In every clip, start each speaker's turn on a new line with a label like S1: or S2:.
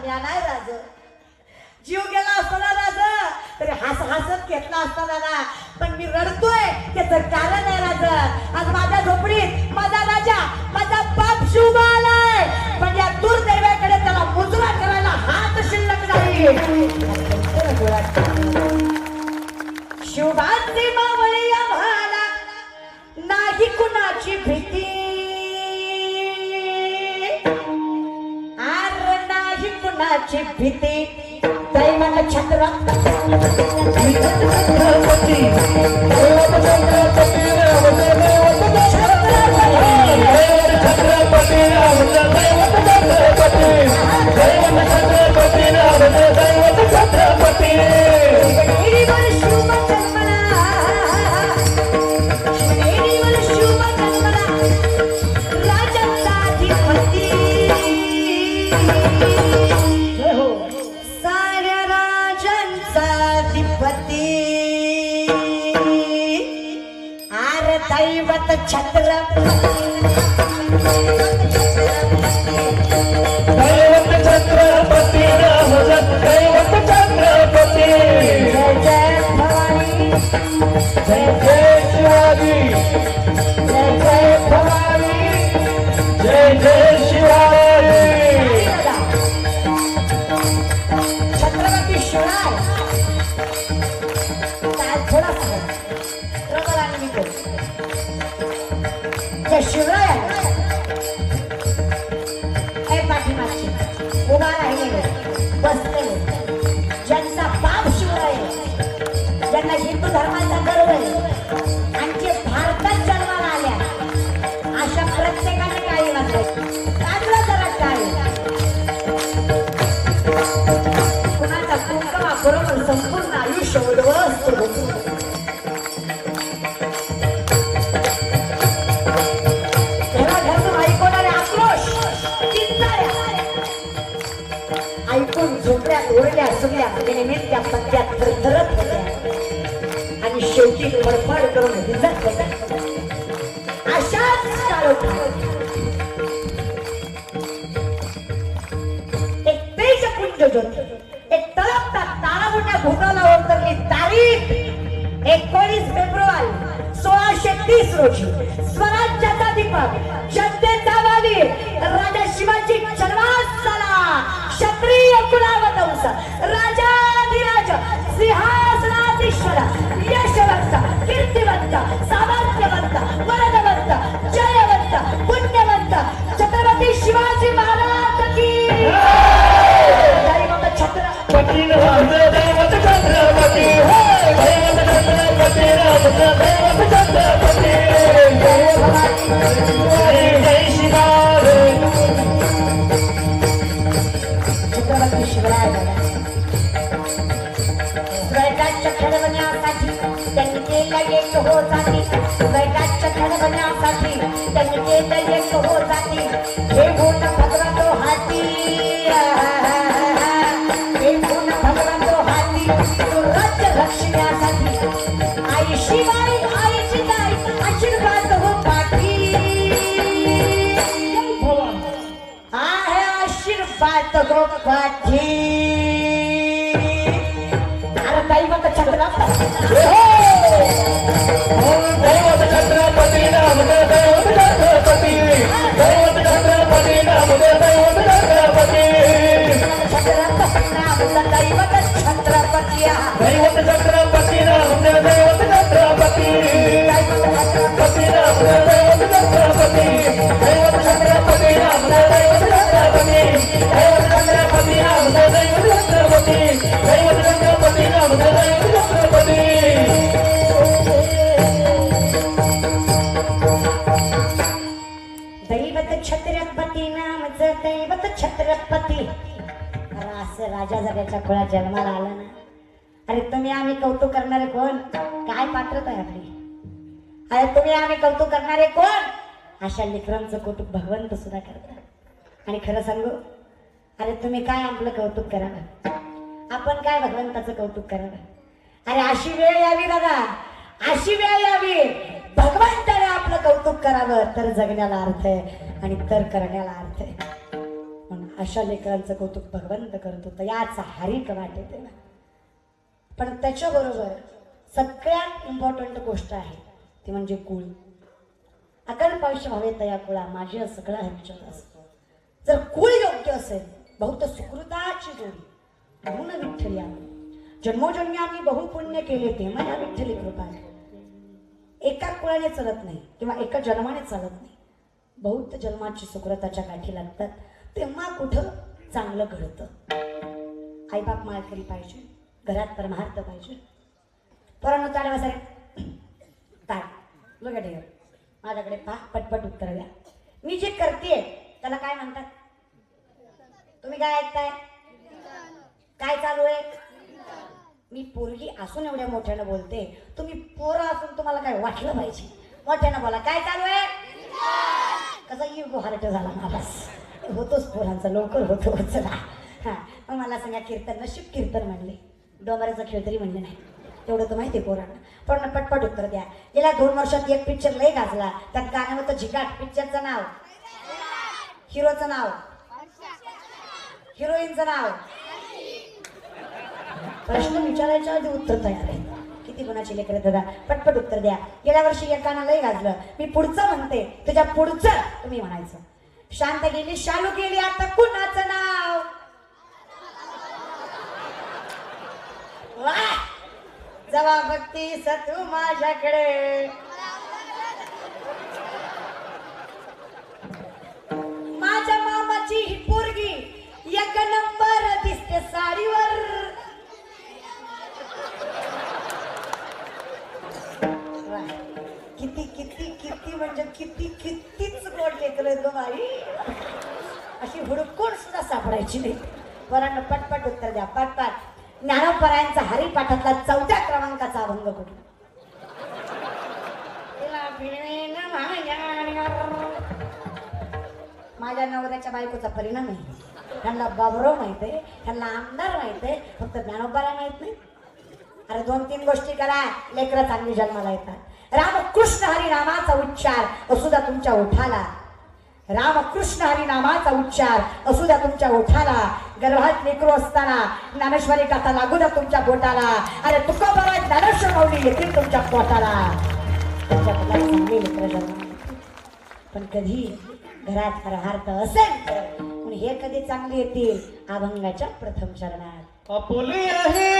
S1: म्या नाही राज जीव गेला असताना राज तरी हसत घेतला असताना ना पण मी रडतोय त्याचं कारण आहे राज आज माझ्या झोपडीत माझा राजा माझा बाप शिव आलाय पण या दुर्दैवाकडे त्याला मुजरा करायला हात शिल्लक नाही शिवबाची मावळी आम्हाला नाही कुणाची भीती आर नाही कुणाची भीती दैवाला छत्रपती दैवत छत्रपती दैवत छत्रपती जय जय भवानी जय जय शिवाजी जय जय भवानी जय जय शिवाजी छत्रपती शिवराय काय थोडा शिवराय हे पाठीमागचे उभा राहिलेले बसलेले ज्यांचा बाप शिवराय ज्यांना हिंदू धर्माचा गर्व आहे आणि जे भारतात जन्माला आल्या अशा प्रत्येकाने काही वाचलं चांगलं जरा काय कुणाचा कुंकवा बरोबर संपूर्ण आयुष्य उद्ध्वस्त होतो ऐकून झोपड्यात ओरल्या सगळ्या निमित्त्या पत्त्यात थरथरत होत्या आणि शेवटी फडफड करून भिजत होत्या अशाच एक तेजपुंज ज्योती एक तळपता तारामुंड्या भूताला उतरली तारीख 19 फेब्रुवारी 1630 रोजी स्वराज्याचा दीपक जनतेचा वावीर राजा शिवाजी जन्माला क्षत्रिय कुलावतंस राजाधिराज सिंहासनाधीश्वर यशवंत कीर्तिवंत सामर्थ्यवंत वरदवंत जयवंत पुण्यवंत छत्रपती शिवाजी महाराज की दैवत छत्रपती दैवत छत्रपती दैवत छत्रपती दैवत छत्रपती जय भवानी जय शिवाजी छत्रपती शिवराय स्वर्गाच्या घडवण्यासाठी त्यांनी केलं एक हो जाती स्वर्गाच्या घडवण्यासाठी त्यांनी केलं एक हो जाती हे गुण भगवंतो हाती हे गुण भगवंतो हाती तो राज्य रक्षण्यासाठी आई शिवाई आईची गाय आशीर्वाद हो पाठी आहे आशीर्वाद हो पाठी दैवत छत्रपती दैवत छत्रपती नाम दैवत छत्रपती दैवत छत्रपती नाम दैवत छत्रपती छत्रपती नाम दैवत छत्रपती दैवत छत्रपती नाम दैवत छत्रपती दैवत छत्रपती नाम दैवत छत्रपती दैवत छत्रपती नाम दैवत छत्रपती दैवत छत्रपती नाम दैवत छत्रपती दैवत छत्रपती नाम दैवत छत्रपती दैवत छत्रपती नामचं दैवत छत्रपती असं राजा जगाच्या कुळात जन्माला आला ना अरे तुम्ही आम्ही कौतुक करणारे कोण काय पात्रता आहे आपली अरे तुम्ही आम्ही कौतुक करणारे कोण अशा लेकरांचं कौतुक भगवंत सुद्धा करतात आणि खरं सांगू अरे तुम्ही काय आपलं कौतुक करावं आपण काय भगवंताचं कौतुक करावं अरे अशी वेळ यावी दादा अशी वेळ यावी भगवंताने आपलं कौतुक करावं तर जगण्याला अर्थ आहे आणि तर करण्याला अर्थ आहे अशा लेकरांचं कौतुक भगवंत करत होता, याच हरिक वाटे ते ना. पण त्याच्याबरोबर सगळ्यात इम्पॉर्टंट गोष्ट आहे ती म्हणजे कुळ. अकल्प आयुष्य व्हावे तया कुळा माझे सगळा ह्याच्यात असतो. जर कुळ योग्य असेल बहुत सुकृताची जोडी म्हणून विठ्ठल यावे. जन्मोजन्मी आम्ही बहुपुण्य केले ते माझ्या विठ्ठली कृपा. एका कुळाने चालत नाही किंवा एका जन्माने चालत नाही. बहुत जन्माची सुकृताच्या गाठी लागतात तेव्हा कुठं चांगलं घडतं. आईबाप माळकरी पाहिजे, घरात परमार्थ पाहिजे. पोरांनो ताडे बसारे ताड लोक ठेव माझ्याकडे पहा, पटपट उत्तर द्या. मी जे करते त्याला काय म्हणतात? तुम्ही काय ऐकताय? काय चालू आहे? मी पोरगी असून एवढ्या मोठ्यानं बोलते, तुम्ही पोरं असून तुम्हाला काय वाटलं पाहिजे? मोठ्यानं बोला, काय चालू आहे? कसा इगो हर्ट झाला मला. होतोच पोरांचा, लवकर होतो चला. हा मग मला सांगा, कीर्तन नशीब कीर्तन म्हणले, डोंबऱ्याचा खेळ तरी म्हणले नाही. तेवढं तर माहिती आहे पोरांना. पण पटपट उत्तर द्या. गेल्या 2 वर्षात एक पिक्चर लय गाजला, त्यात गाणं होतं झिकाट. पिक्चरचं नाव, हिरोचं नाव, हिरोईनचं नाव. प्रश्न विचारायच्या आधी उत्तर तयार आहे. किती गुणाची लेकर दादा, पटपट उत्तर द्या. गेल्या वर्षी एक गाणं लय गाजलं, मी पुढचं म्हणते तुझ्या पुढचं तुम्ही म्हणायचं. शांत गेली शालू गेली आता कुणाचं नाव? जवा भक्ती सतू माझ्याकडे, माझ्या मामाची ही पोरगी एक नंबर दिसते साडीवर. किती किती किती म्हणजे किती कितीच गोड लेकरं ग बाई. अशी हुडकून सुद्धा सापडायची नाही. पोरांना पटपट उत्तर द्या, पटपट. ज्ञानोपरायांचा हरिपाठातला 4थ्या क्रमांकाचा अभंग कुठला? माझ्या नवऱ्याच्या बायकोचा परिणाम आहे. त्यांना बाबराव माहित आहे, त्यांना आमदार माहित आहे, फक्त ज्ञानोपरा माहित नाही. अरे 2-3 गोष्टी करा, लेकरं चांगली जन्माला येतात. रामकृष्ण हरी नामाचा उच्चार असू द्या तुमच्या ओठाला. रामकृष्ण हरी नामाचा उच्चार असू द्या तुमच्या ओठाला. गर्भात लेकरू असताना ज्ञानेश्वरी कथा लागू द्या तुमच्या पोटाला. अरे तुकोबरा ज्ञानेश्वर माऊली येतील तुमच्या पोटाला. तुमच्या पोटाला चांगली लेकरं जन्माला. पण कधी घरात हरहार्थ असेल तर हे कधी चांगली येतील? अभंगाच्या प्रथम चरणात.
S2: आपुली आहे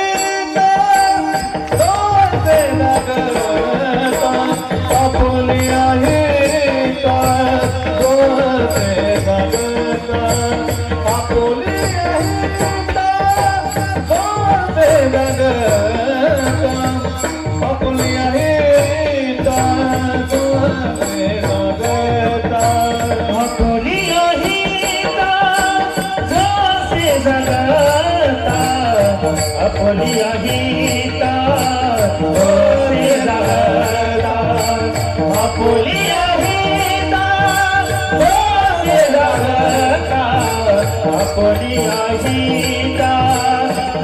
S2: आपुली आहे आपुली आपुली आहे अपोलिया गीता ओरे लागला अपोलिया गीता ओरे लागला अपोलिया गीता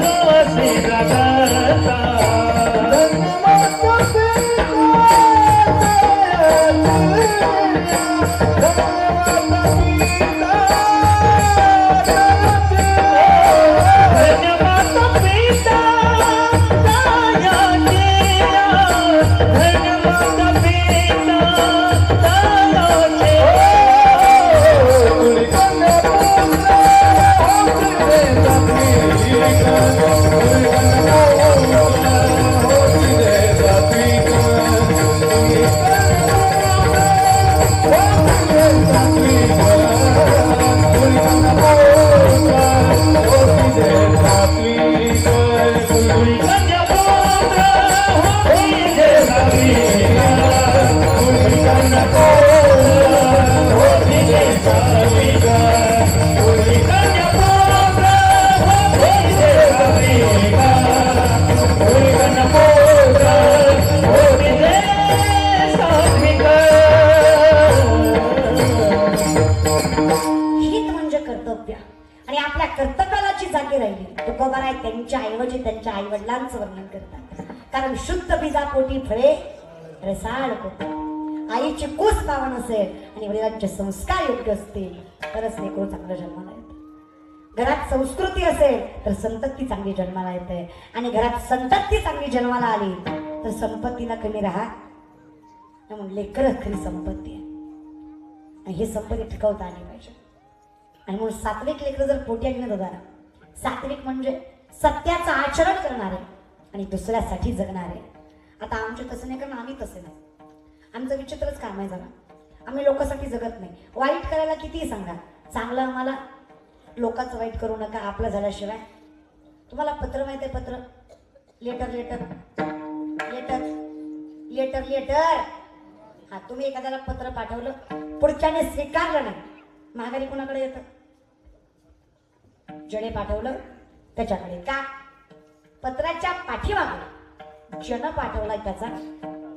S2: ओरे लागला.
S1: त्यांच्या ऐवजी त्यांच्या आई वडिलांचं वर्णन करतात. कारण शुद्ध बीजापोटी फळे रसाळ होतात. आईची कूस पावन असेल आणि वडिलांचे संस्कार योग्य असतील तरच लेकरू चांगलं जन्माला येतं. घरात संस्कृती असेल तर संतती चांगली जन्माला येते, आणि घरात संतती चांगली जन्माला आली तर संपत्तीला कमी राहत म्हणून लेकर खरी संपत्ती आहे, आणि ही संपत्ती टिकवता आली पाहिजे. आणि म्हणून सात्विक लेकर जर पोटी आली ना दादा, सात्विक म्हणजे सत्याचं आचरण करणारे आणि दुसऱ्यासाठी जगणारे. आता आमचे तसं नाही, कारण आम्ही तसे नाही. आमचं विचित्रच काम आहे जरा, आम्ही लोकांसाठी जगत नाही. वाईट करायला कितीही सांगा, चांगलं आम्हाला लोकांचं वाईट करू नका आपलं झाल्याशिवाय. तुम्हाला पत्र माहिती आहे? पत्र, letter letter letter letter letter. हा, तुम्ही एखाद्याला पत्र पाठवलं, पुढच्याने स्वीकारलं नाही, माघारी कोणाकडे येतं? जडे पाठवलं त्याच्याकडे. का? पत्राच्या पाठीमागे जन पाठवला त्याचा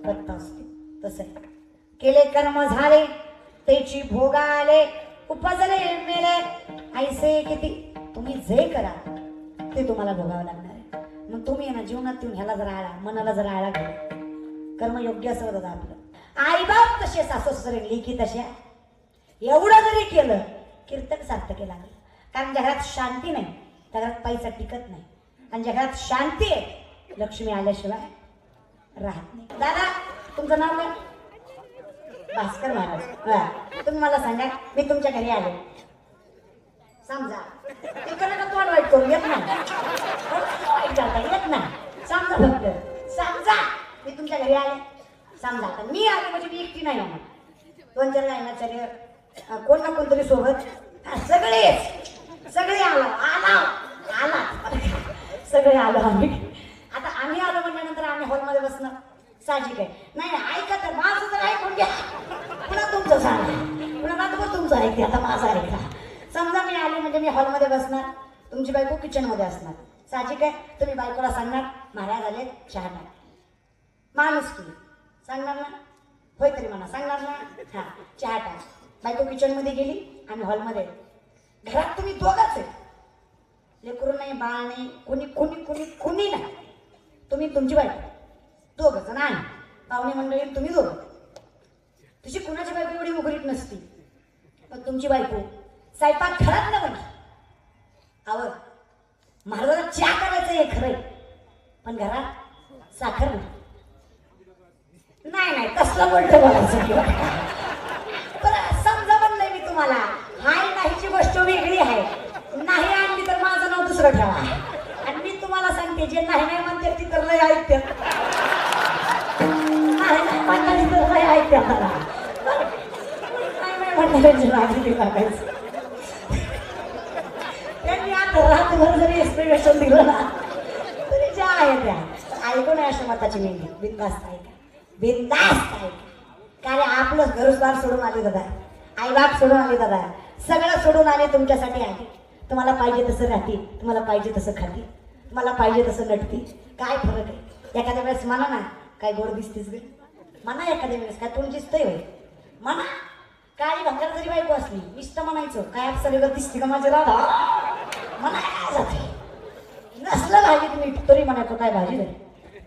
S1: पत्ता असतो. तसे केले कर्म झाले त्याची भोगा आले, उपजले मेले ऐसे किती. तुम्ही जे करा ते तुम्हाला भोगावं लागणार आहे. मग तुम्ही ना जीवनात येऊन ह्याला जरा आळा, मनाला जरा आळा घ्या. कर्म योग्य असं दादा आपलं. आईबाप तसे, सासू सासरे लेखी तशा, एवढं जरी केलं कीर्तन सार्थकी लागलं. कारण ज्या घरात शांती नाही त्या घरात पैसा टिकत नाही, आणि ज्या घरात शांती आहे लक्ष्मी आल्याशिवाय राहत नाही. दादा तुमचं नाव काय? भास्कर महाराज. तुम्ही मला सांगा, मी तुमच्या घरी आले समजा, तिकडे का तोंड वाईट करून येत नाही, वाईट करता येत नाही. समजा फक्त समजा मी तुमच्या घरी आले समजा. आता मी आले म्हणजे मी एकटी नाही होणार, 2-4 गायनाचार्य, कोण ना कोणतरी सोबत, सगळे आलो आला सगळे आलो आम्ही. आता आम्ही आलो म्हणल्यानंतर आम्ही हॉलमध्ये बसणं साहजिक आहे. नाही ऐका, तर माझं तर ऐकून घ्या, पुन्हा तुमचं सांगा, पुन्हा नातू तुमचं ऐकते, आता माझं ऐका. समजा मी आले म्हणजे मी हॉलमध्ये बसणार, तुमची बायको किचनमध्ये असणार, साहजिक आहे. तुम्ही बायकोला सांगणार महाराज आले चहा टाक, माणूस की सांगणार ना, होय तरी म्हणा सांगणार ना, हा चहा टाक. बायको किचनमध्ये गेली, आम्ही हॉलमध्ये. घरात तुम्ही दोघंच आहे, लेकरू नाही, बाळ नाही, कोणी कोणी कोणी कोणी नाही, तुम्ही तुमची बायको दोघंच नाही, पाहुणे मंडळी तुम्ही दोघं. तुझी कुणाची बायको एवढी उघडीत नसती, पण तुमची बायको स्वयंपाक घरात ना बघा. आवड महाराजाला चहा करायचं हे खरंय, पण घरात साखर नाही तसलं बोलतो बोलायचं. बरं समजा म्हणलंय मी तुम्हाला, हाय नाहीची गोष्ट वेगळी आहे. नाही आणली तर माझं नाव दुसरं ठेवा, आणि मी तुम्हाला सांगते जे नाही म्हणते ती तर लय ऐकते, नाही म्हणणारी तर लय ऐकते. मला नाही म्हणणाऱ्यांची राजनीती करायचं. त्यांनी आता रातभर जरी एक्सप्लेनेशन दिलं ना तरी ज्या आहे त्या ऐकून आहे अशा मताची मेंढी. बिनधास्त ऐका, बिनधास्त ऐका. कारण आपलं घरसदार सोडून आले दादा, आईबाप सोडून आले दादा, सगळं सोडून आले तुमच्यासाठी आले. तुम्हाला पाहिजे तसं राहते, तुम्हाला पाहिजे तसं खाते, तुम्हाला पाहिजे तसं नटते. काय फरक आहे? एखाद्या वेळेस म्हणा ना काय गोड दिसतेस ग, म्हणा एखाद्या वेळेस काय तोंड दिसतंय होय, म्हणा. काळी भाकर जरी बायको असली नुसतं म्हणायचं काय आपल्याला दिसते का माझी राधा, म्हणायला जाते. नसलं भाजी तुम्ही तरी म्हणायचं काय भाजी नाही,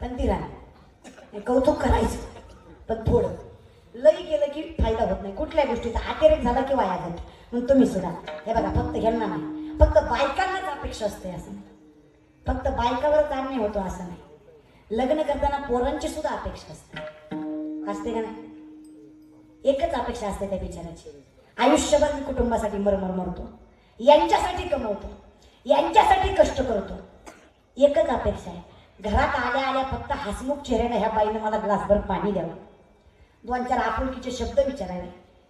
S1: पण ती राहा कौतुक करायचं. पण थोडं लई गेलं की फायदा होत नाही, कुठल्या गोष्टीचा अतिरेक झाला की वाया जाते. म्हणून तुम्ही सुद्धा हे बघा, फक्त ह्यांना नाही, फक्त बायकांनाच अपेक्षा असते असं नाही, फक्त बायकावरच अन्याय होतो असं नाही. लग्न करताना पोरांची सुद्धा अपेक्षा असते का नाही? एकच अपेक्षा असते त्या बिचाराची, आयुष्यभर मी कुटुंबासाठी मरमर मरतो, यांच्यासाठी कमवतो, यांच्यासाठी कष्ट करतो. एकच अपेक्षा आहे, घरात आल्या आल्या फक्त हसमुख चेहऱ्याने ह्या बाईने मला ग्लासभर पाणी द्यावं, 2-4 आपुलकीचे शब्द विचारावे.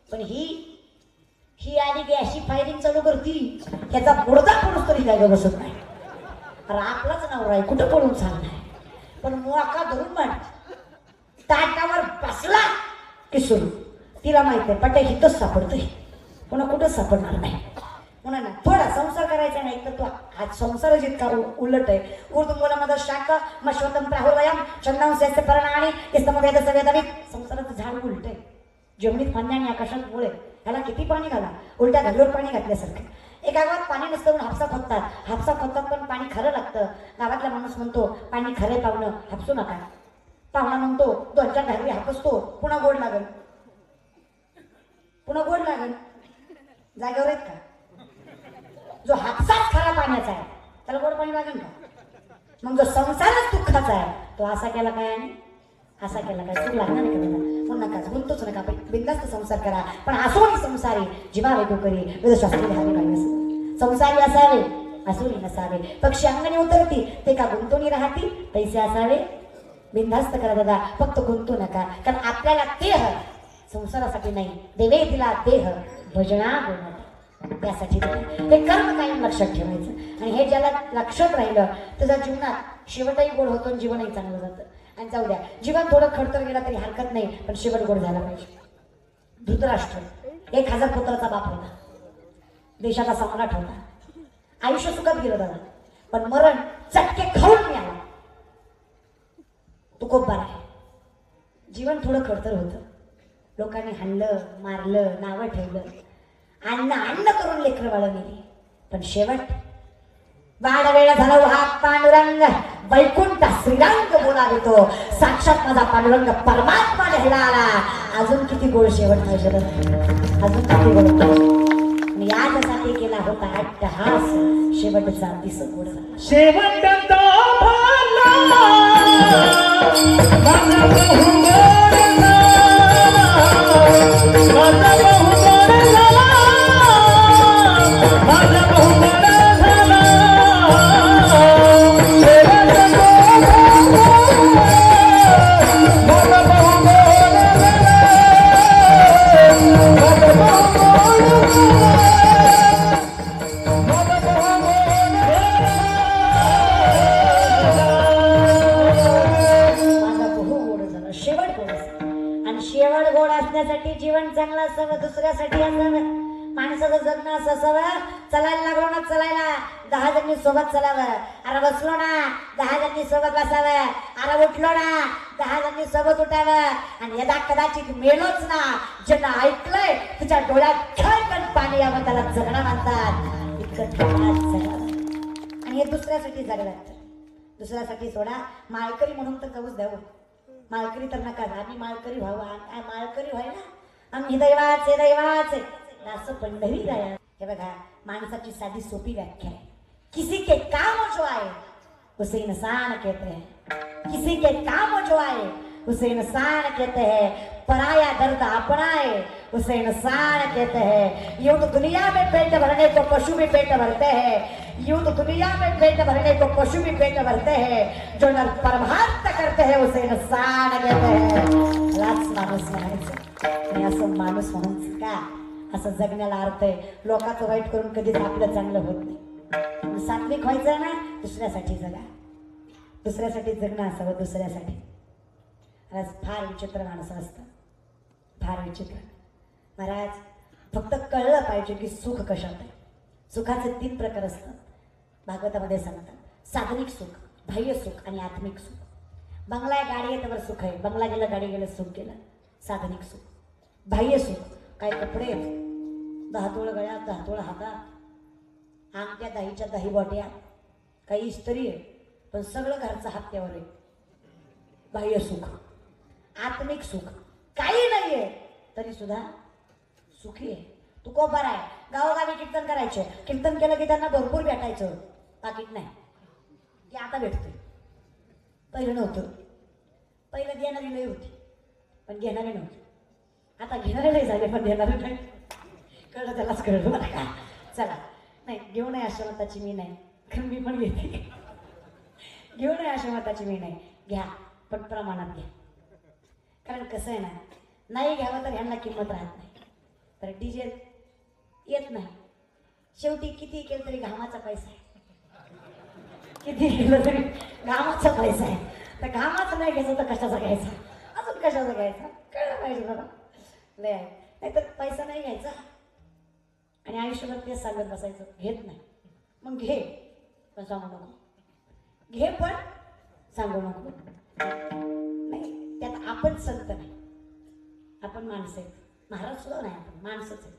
S1: पण ही आली की अशी फायरिंग चालू करती, त्याचा बुडदा पडूस तरी काय बसत नाही. अरे आपलाच नवरा आहे, कुठं पडून चाललाय, पण मोका धरून म्हण ताटावर बसला की सुरू. तिला माहित आहे पट्या हिथंच सापडतोय, पुन्हा कुठंच सापडणार नाही. म्हणून ना थोडा संसार करायचा नाही तर तो हा संसार जितका उलट आहे. उर्दू मुलामध्ये शाख मश्वतम प्राहुर्वयम छंदांशचे परणाणी इस्तमवेद सवेदवित. संसाराचं झाड उलट आहे, जमिनीत पाणी आणि आकाशात मुळे, ह्याला किती पाणी घाला, उलट्या घालून पाणी घातल्यासारखं. एका गावात पाणी नसतं म्हणून हापसा खोदतात, पण पाणी खरं लागतं. गावातला माणूस म्हणतो पाणी खरे पाहुणं हापसू नका. पाहुणा म्हणतो 2-4 घागरी हापसतो, पुन्हा गोड लागल, जागेवर आहेत का? जो हापसाच खरा पाण्याचा आहे त्याला गोड पाणी लागेल का? मग जो संसारच दुःखाचा आहे तो असा केला काय आणि असा केला काय? सुख लागणार नाही का त्याला? म्हणून नकाच गुंतूच नका, बिंदास्त संसार करा, पण असोनी संसारी जीवा वेगो करी वेदशास्त्री धावी पाहिजे. संसारी असावे असुरी नसावे. पक्षी अंगणी उतरती ते का गुंतवणी राहती पैसे असावे. बिनधास्त करा दादा, फक्त गुंतू नका. कारण आपल्याला देह संसारासाठी नाही, देवे दिला देह भजना गुण त्यासाठी हे कर्म कायम लक्षात ठेवायचं. आणि हे ज्याला लक्षात राहिलं त्याच्या जीवनात शेवटही गोड होतो आणि जीवनही चांगलं जातं. आणि जाऊ द्या, जीवन थोडं खडतर गेला तरी हरकत नाही, पण शेवट गोड झाला पाहिजे. धृतराष्ट्र 1000 पुत्राचा बाप होता, देशाचा सम्राट होता, आयुष्य सुखात गेलं दादा, पण मरण चटके खाऊन मिळाला. तू खूप बरा आहे. जीवन थोडं खडतर होतं, लोकांनी हाणलं मारलं नावं ठेवलं, अन्न करून लेकरं बाळ नेली, पण शेवट वाड वेळ झाला हा पांडुरंग वैकुंठ श्रीरंग बोलावे तो साक्षात माझा पांडुरंग परमात्मा घ्यायला आला. अजून किती गोड शेवट पाहिजे, अजून किती गोड पाहिजे. आणि याच्यासाठी केला होता अट्टहास, शेवटचा दिस गोड झाला.
S2: शेवटचा भाला माझा बहु गोड झाला, माझा बहु गोड झाला, माझा बहु गोड झाला.
S1: जीवन चांगलं असावं, दुसऱ्यासाठी असावं, माणसाचं जगणं असं असावं. चलायला लागलो ना चालायला 10 जणी सोबत चलावं. अरे बसलो ना 10 जणी सोबत बसावं. अरे उठलो ना 10 जणी सोबत उठावं. आणि यदा कदाचित मेलोच ना, ज्यांना ऐकलंय तुझ्या डोळ्यात खळखळ पाणी यावं त्याला जगणं म्हणतात. इतकं जगावं. आणि हे दुसऱ्यासाठी जगलं. दुसऱ्यासाठी सोडा, माळकरी म्हणून तर कवच द्यावं. माळकरी तर नका, आम्ही माळकरी व्हावं. माळकरी व्हायला आम्ही दैवाचे दैवाचे असं पंढरी जाया. हे बघा, माणसाची साधी सोपी व्याख्या आहे. किसी के काम जो आए उसे इंसान कहते हैं. किसी के काम जो आए उसे इंसान कहते हैं. पराया दर्द अपनाए उसे इंसान कहते हैं. यूं तो दुनिया में पेट भरने को पशु भी पेट भरते हैं. यूं तो दुनिया में पेट भरने को पशु भी पेट भरते हैं. जो नर परमार्थ करते हैं उसे इंसान कहते हैं. लाच माणूस म्हणायचं. आणि असं माणूस म्हणून का असं जगण्याला अर्थ आहे. लोकांचं वाईट करून कधीच आपलं चांगलं होत नाही. सात्विक व्हायचं ना, दुसऱ्यासाठी जगा. दुसऱ्यासाठी जगणं असावं. दुसऱ्यासाठी आज फार विचित्र माणसं असतं, फार विचित्र. महाराज फक्त कळलं पाहिजे की सुख कशात आहे. सुखाचे 3 प्रकार असतात. भागवतामध्ये सांगतात, साधनिक सुख, बाह्य सुख आणि आत्मिक सुख. बंगला आहे, गाडी आहे, त्यावर सुख आहे. बंगला गेलं, गाडी गेलं, सुख गेलं. साधनिक सुख. बाह्य सुख, काय कपडे आहेत, 10 तोळ गळ्यात, 10 तोळ हातात, आमच्या दहीच्या दही बोट्या, काही इस्त्री आहे, पण सगळं घरचं हत्यावर आहे. बाह्य सुख. आत्मिक सुख, काही नाहीये तरी सुद्धा सुखी आहे. तू कोपार आहे, गावोगावी कीर्तन करायचे, कीर्तन केलं की त्यांना भरपूर भेटायचं, पाकिट नाही की आता भेटते. पहिलं नव्हतं. पहिलं देणारी लई होती पण घेणारे नव्हते. आता घेणारे लई झाले पण देणारे नाही. कळलं, त्यालाच कळलं मला का. चला, नाही घेऊ नये आश्रमताची मी नाही, कारण मी पण घेते. घेऊ नये आश्रमताची मी नाही, घ्या पण प्रमाणात घ्या. कारण कसं आहे ना, नाही घ्यावं तर ह्यांना किंमत राहत नाही. तर डिझेल येत नाही. शेवटी किती केलं तरी घामाचा पैसा आहे. किती केलं तरी घामाचा पैसा आहे. तर घामाचं नाही घ्यायचं तर कशाचा घ्यायचा, अजून कशाचा घ्यायचा, कळलं पाहिजे मला. लय आहे, नाहीतर पैसा नाही घ्यायचा आणि आयुष्यभर तेच सांगत बसायचं, घेत नाही. मग घे पण सांगू नको, घे पण सांगू नको. नाही, त्यात आपण संत नाही, आपण माणसं आहेत. महाराज सुद्धा नाही, आपण माणसंच आहे.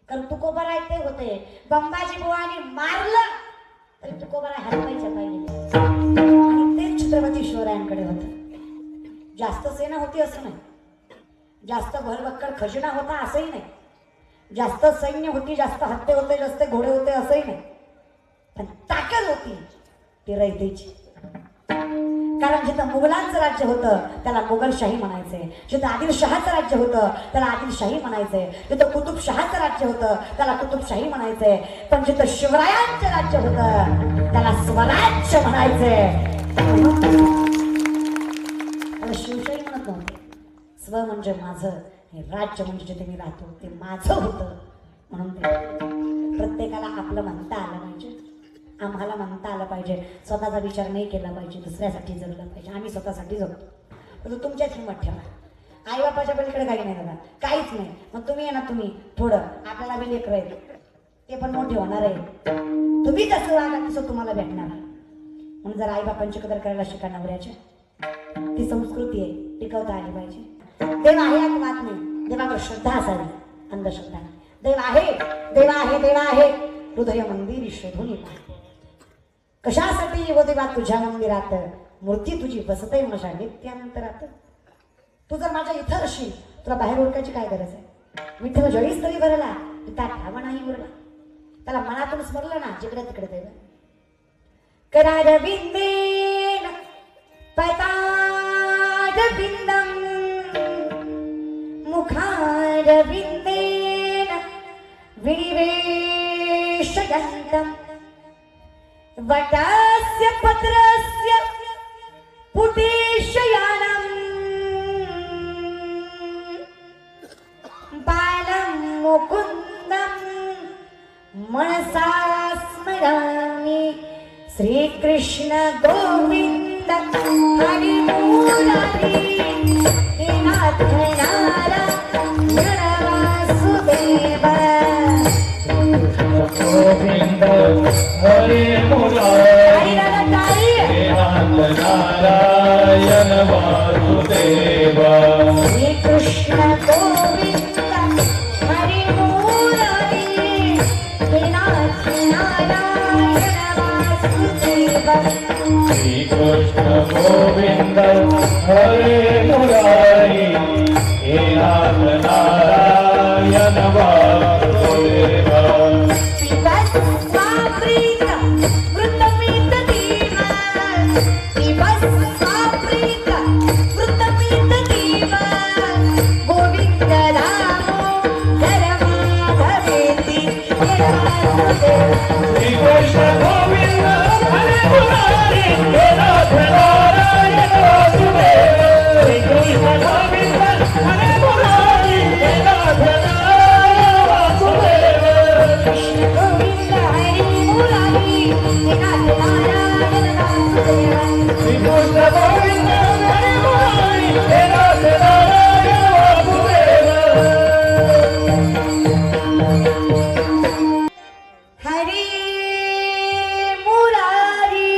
S1: कारण तुकोबारा आहे ते होते. बंबाजी बुवानी मारलं तरी तुकोबारा हातपायच्या पाहिजे. आणि तेच छत्रपती शिवरायांकडे होतं. जास्त सेना होती असं नाही, जास्त भरभक्कड खजिना होता असंही नाही, जास्त सैन्य होती, जास्त हत्ते होते, जास्त घोडे होते असं थोडंसंही नाही, पण ताकद होती ती रयतेची. कारण जिथं मुघलांचं राज्य होतं त्याला मुघलशाही म्हणायचंय, जिथं आदिलशहाचं राज्य होतं त्याला आदिलशाही म्हणायचंय, जिथं कुतुबशहाचं राज्य होतं त्याला कुतुबशाही म्हणायचंय, पण जिथं शिवरायांचं राज्य होतं त्याला स्वराज्य म्हणायचंय. त्याला शिवशाही म्हणत नव्हते. स्व म्हणजे माझं, हे राज्य म्हणजे जिथे मी राहतो ते माझं होतं. म्हणून ते प्रत्येकाला आपलं म्हणता आलं पाहिजे, आम्हाला म्हणता आलं पाहिजे. स्वतःचा विचार नाही केला पाहिजे, दुसऱ्यासाठी जगलं पाहिजे. आम्ही स्वतःसाठी जगतो, पण तुमच्याच हिंमत ठेवा. आई बापाच्या पलीकडे काही नाही दादा, काहीच नाही. मग तुम्ही आहे ना, तुम्ही थोडं आपल्याला बी लेकरं आहेत, ते पण मोठे होणार आहे. तुम्ही जसं वागा तसं तुम्हाला भेटणार आहे. म्हणून जर आई बापांची कदर करायला शिका. नवऱ्याच्या ती संस्कृती आहे, टिकवता आली पाहिजे. देव आहे यात वाद नाही, देवावर श्रद्धा असावी, अंधश्रद्धा नाही. देव आहे, देवा आहे, देवा आहे, हृदय मंदिर शोधून पाहा. कशासाठी येवो देवा तुझ्या मंदिरात, मूर्ती तुझी बसते माझ्या नित्यानंतरात. तू जर माझ्या इथं असशील, तुला बाहेर ओळखायची काय गरज आहे. विठ्ठल जळीस तरी भरला, त्या ठावा नाही उरला. त्याला मनातून स्मरलं ना, जिकडे तिकडे देव. करार बिंदेन पताड बिंदम, मुखार बिंदेन विनिवेशयन्तम्, वटस्य पत्रस्य पुटेशयानम्, बालं मुकुन्दं मनसा स्मरामि. श्रीकृष्ण गोविन्द हरि मुरारी, हे नाथ नारायण वासुदेव.
S2: गोविंद हरे मुरारी, हे नाथ नारायण वासुदेव.
S1: श्री कृष्ण गोविंद हरि मुरारी, हे नाथ नारायण वासुदेव.
S2: श्री कृष्ण गोविंद हरे मुरारी, हे नाथ नारायण वासुदेव. श्री कृष्ण गोविंद हरे मुरारी, हे नाथ नारायण वासुदेव. श्री कृष्ण गोविंद हरे मुरारी, हे नाथ नारायण वासुदेव.
S1: कृष्ण गोविंद हरि मुरारी, हे नाथ नारायण वासुदेव.
S2: श्री कृष्ण गोविंद हरे मुरारी, हे नाथ नारायण वासुदेव.
S1: हरि मुरारी,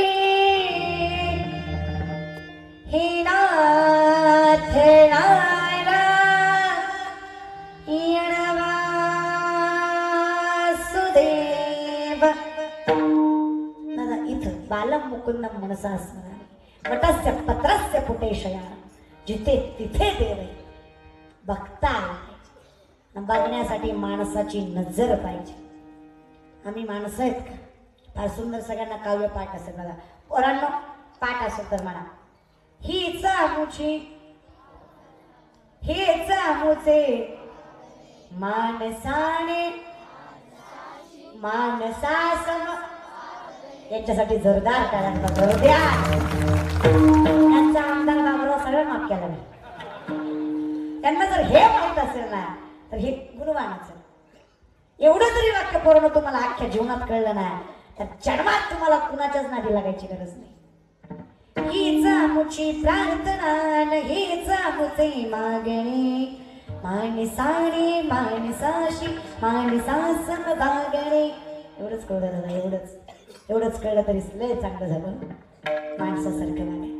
S1: हे नाथ नारायण वासुदेव. दादा इथं बालम मुकुंदम मनसा स्मरामि, वटस्य पत्रस्य पुटेशयानम्. जिथे तिथे देव आहे. बघता आलं पाहिजे, बघण्यासाठी माणसाची नजर पाहिजे. आम्ही माणसं आहेत का? फार सुंदर सगळ्यांना काव्य पाठ असेल बघा. पोरांनो पाठ असेल तर म्हणा. हीच आमुची, हेच आमुचे, माणसाने माणसासम. यांच्यासाठी जोरदार टाळ्यांचा जोर द्या. त्यांचा आमदार बाबराव सगळं माफ केलं नाही. त्यांना जर हे माहीत असेल ना तर हे गुणवानच. एवढं जरी वाक्य पूर्ण तुम्हाला अख्ख्या जीवनात कळलं ना तर जन्मात तुम्हाला कुणाच्याच नादी लागायची गरज नाही. हीच आमुची प्रार्थना, हीच आमुचे मागणे, माणसाने माणसाशी माणसासम वागणे. एवढंच कळलं दादा, एवढंच कळलं तरी लय चांगलं झालं. माणसासारखं वागा.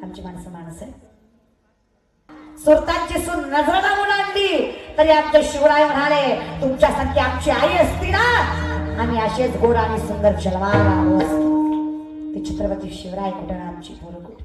S1: आमची माणसं माणसं आहे. सुरतांची सून नजर लावून आणली तरी आमचे शिवराय म्हणाले, तुमच्यासारखी आमची आई असती ना आम्ही असेच गोड आणि सुंदर जन्माला आलो असतो. ते छत्रपती शिवराय कुठे आमची पोरं कुठे.